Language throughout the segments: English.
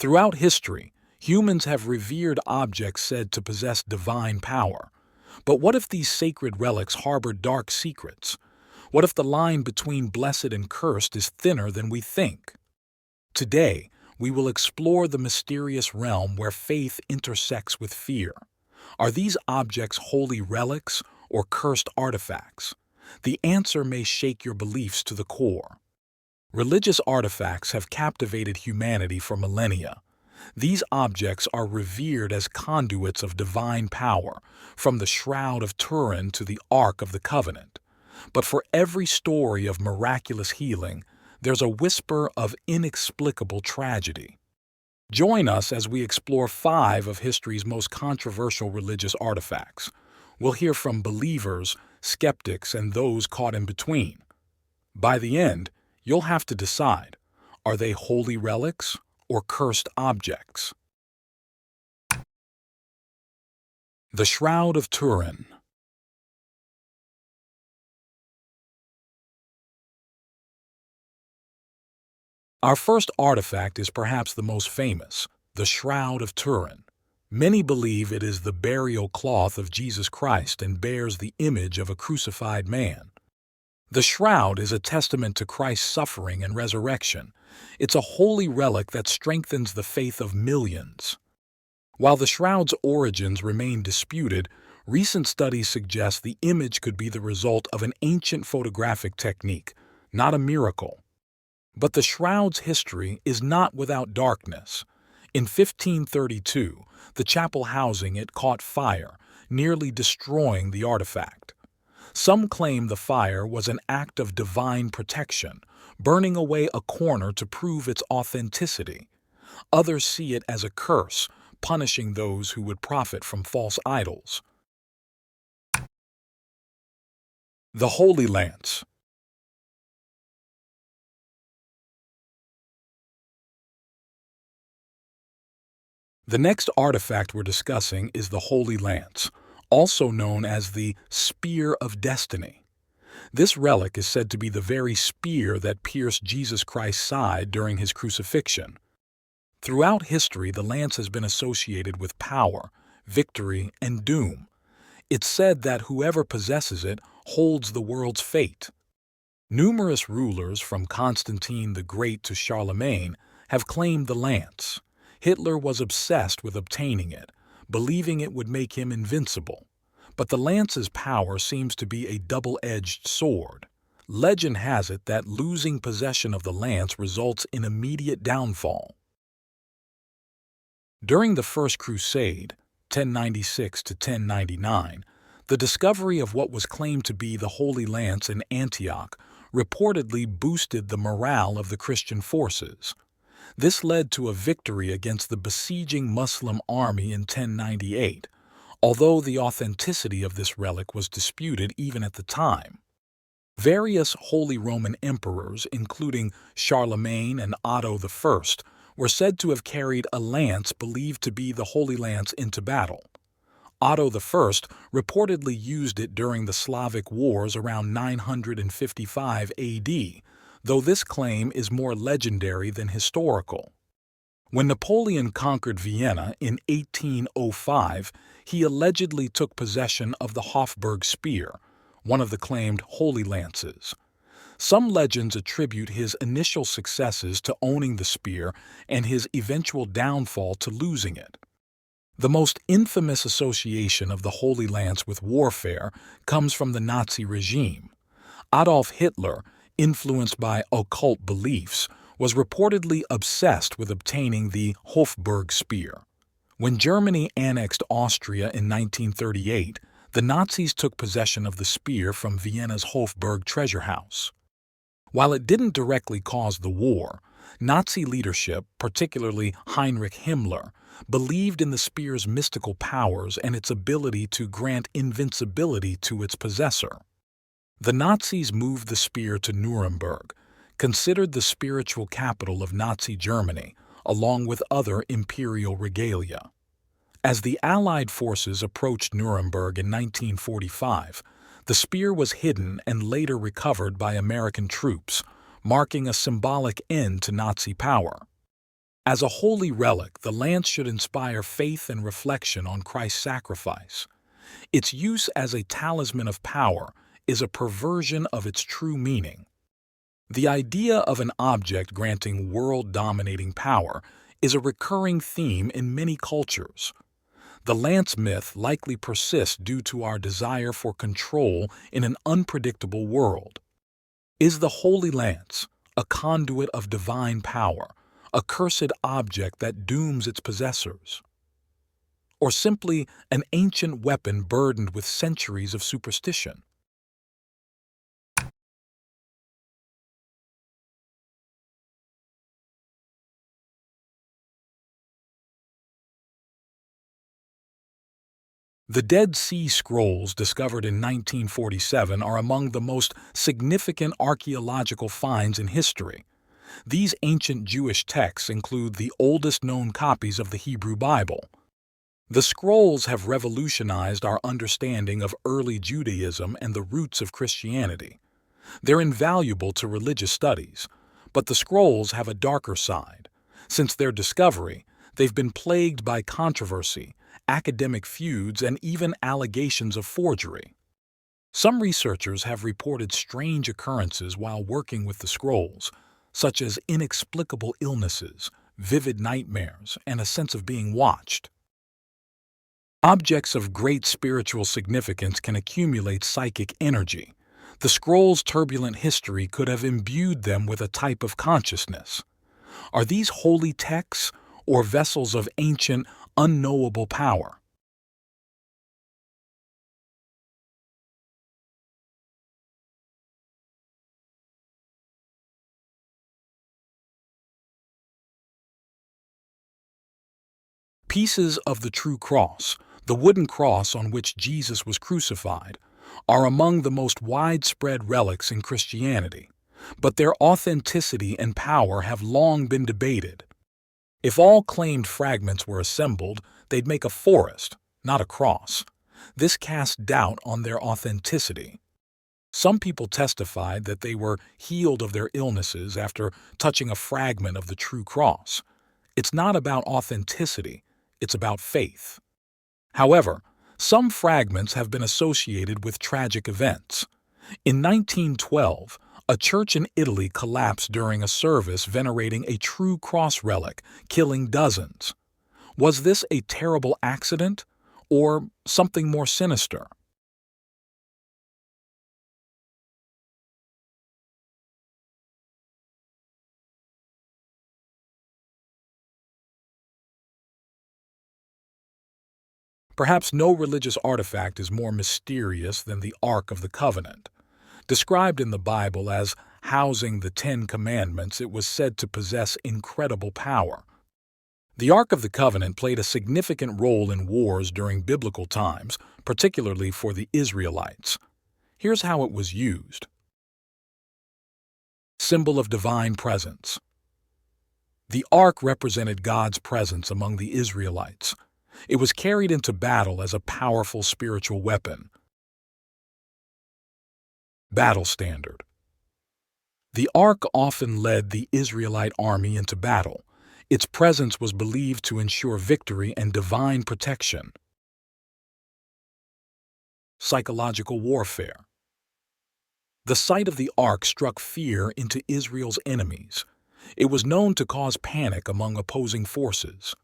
Throughout history, humans have revered objects said to possess divine power. But what if these sacred relics harbor dark secrets? What if the line between blessed and cursed is thinner than we think? Today, we will explore the mysterious realm where faith intersects with fear. Are these objects holy relics or cursed artifacts? The answer may shake your beliefs to the core. Religious artifacts have captivated humanity for millennia. These objects are revered as conduits of divine power, from the Shroud of Turin to the Ark of the Covenant. But for every story of miraculous healing, there's a whisper of inexplicable tragedy. Join us as we explore 5 of history's most controversial religious artifacts. We'll hear from believers, skeptics, and those caught in between. By the end, you'll have to decide, are they holy relics or cursed objects? The Shroud of Turin. Our first artifact is perhaps the most famous, the Shroud of Turin. Many believe it is the burial cloth of Jesus Christ and bears the image of a crucified man. The shroud is a testament to Christ's suffering and resurrection. It's a holy relic that strengthens the faith of millions. While the shroud's origins remain disputed, recent studies suggest the image could be the result of an ancient photographic technique, not a miracle. But the shroud's history is not without darkness. In 1532, the chapel housing it caught fire, nearly destroying the artifact. Some claim the fire was an act of divine protection, burning away a corner to prove its authenticity. Others see it as a curse, punishing those who would profit from false idols. The Holy Lance. The next artifact we're discussing is the Holy Lance, also known as the Spear of Destiny. This relic is said to be the very spear that pierced Jesus Christ's side during his crucifixion. Throughout history, the lance has been associated with power, victory, and doom. It's said that whoever possesses it holds the world's fate. Numerous rulers, from Constantine the Great to Charlemagne, have claimed the lance. Hitler was obsessed with obtaining it, believing it would make him invincible. But the lance's power seems to be a double-edged sword. Legend has it that losing possession of the lance results in immediate downfall. During the First Crusade, 1096 to 1099, the discovery of what was claimed to be the Holy Lance in Antioch reportedly boosted the morale of the Christian forces. This led to a victory against the besieging Muslim army in 1098, although the authenticity of this relic was disputed even at the time. Various Holy Roman emperors, including Charlemagne and Otto I, were said to have carried a lance believed to be the Holy Lance into battle. Otto I reportedly used it during the Slavic Wars around 955 AD, though this claim is more legendary than historical. When Napoleon conquered Vienna in 1805, he allegedly took possession of the Hofburg Spear, one of the claimed Holy Lances. Some legends attribute his initial successes to owning the spear and his eventual downfall to losing it. The most infamous association of the Holy Lance with warfare comes from the Nazi regime. Adolf Hitler, influenced by occult beliefs, was reportedly obsessed with obtaining the Hofburg Spear. When Germany annexed Austria in 1938, the Nazis took possession of the spear from Vienna's Hofburg treasure house. While it didn't directly cause the war, Nazi leadership, particularly Heinrich Himmler, believed in the spear's mystical powers and its ability to grant invincibility to its possessor. The Nazis moved the spear to Nuremberg, considered the spiritual capital of Nazi Germany, along with other imperial regalia. As the Allied forces approached Nuremberg in 1945, the spear was hidden and later recovered by American troops, marking a symbolic end to Nazi power. As a holy relic, the lance should inspire faith and reflection on Christ's sacrifice. Its use as a talisman of power is a perversion of its true meaning. The idea of an object granting world-dominating power is a recurring theme in many cultures. The lance myth likely persists due to our desire for control in an unpredictable world. Is the Holy Lance a conduit of divine power, a cursed object that dooms its possessors? Or simply an ancient weapon burdened with centuries of superstition? The Dead Sea Scrolls discovered in 1947 are among the most significant archaeological finds in history. These ancient Jewish texts include the oldest known copies of the Hebrew Bible. The scrolls have revolutionized our understanding of early Judaism and the roots of Christianity. They're invaluable to religious studies, but the scrolls have a darker side. Since their discovery, they've been plagued by controversy, academic feuds, and even allegations of forgery. Some researchers have reported strange occurrences while working with the scrolls, such as inexplicable illnesses, vivid nightmares, and a sense of being watched. Objects of great spiritual significance can accumulate psychic energy. The scrolls' turbulent history could have imbued them with a type of consciousness. Are these holy texts or vessels of ancient, unknowable power? Pieces of the true cross, the wooden cross on which Jesus was crucified, are among the most widespread relics in Christianity, but their authenticity and power have long been debated. If all claimed fragments were assembled, they'd make a forest, not a cross. This cast doubt on their authenticity. Some people testified that they were healed of their illnesses after touching a fragment of the true cross. It's not about authenticity, it's about faith. However, some fragments have been associated with tragic events. In 1912, a church in Italy collapsed during a service venerating a true cross relic, killing dozens. Was this a terrible accident or something more sinister? Perhaps no religious artifact is more mysterious than the Ark of the Covenant. Described in the Bible as housing the Ten Commandments, it was said to possess incredible power. The Ark of the Covenant played a significant role in wars during biblical times, particularly for the Israelites. Here's how it was used. Symbol of divine presence. The Ark represented God's presence among the Israelites. It was carried into battle as a powerful spiritual weapon. Battle standard. The Ark often led the Israelite army into battle. Its presence was believed to ensure victory and divine protection. Psychological warfare. The sight of the Ark struck fear into Israel's enemies. It was known to cause panic among opposing forces.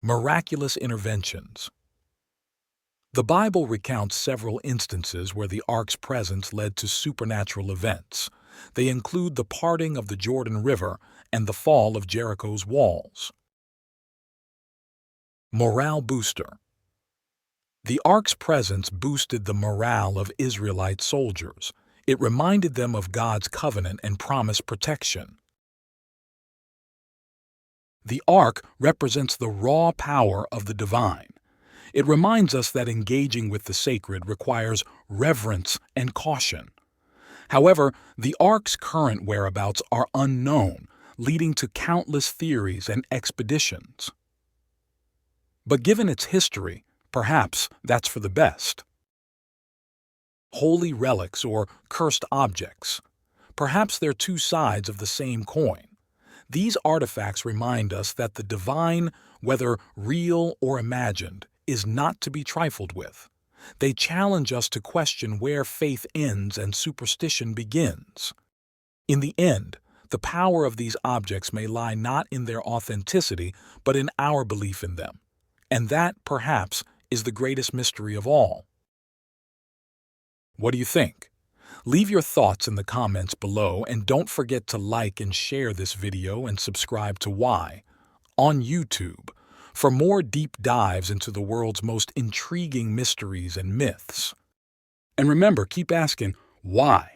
Miraculous interventions. The Bible recounts several instances where the Ark's presence led to supernatural events. They include the parting of the Jordan River and the fall of Jericho's walls. Morale booster. The Ark's presence boosted the morale of Israelite soldiers. It reminded them of God's covenant and promised protection. The Ark represents the raw power of the divine. It reminds us that engaging with the sacred requires reverence and caution. However, the Ark's current whereabouts are unknown, leading to countless theories and expeditions. But given its history, perhaps that's for the best. Holy relics or cursed objects. Perhaps they're two sides of the same coin. These artifacts remind us that the divine, whether real or imagined, is not to be trifled with. They challenge us to question where faith ends and superstition begins. In the end, the power of these objects may lie not in their authenticity, but in our belief in them. And that, perhaps, is the greatest mystery of all. What do you think? Leave your thoughts in the comments below, and don't forget to like and share this video and subscribe to Why on YouTube for more deep dives into the world's most intriguing mysteries and myths. And remember, keep asking why.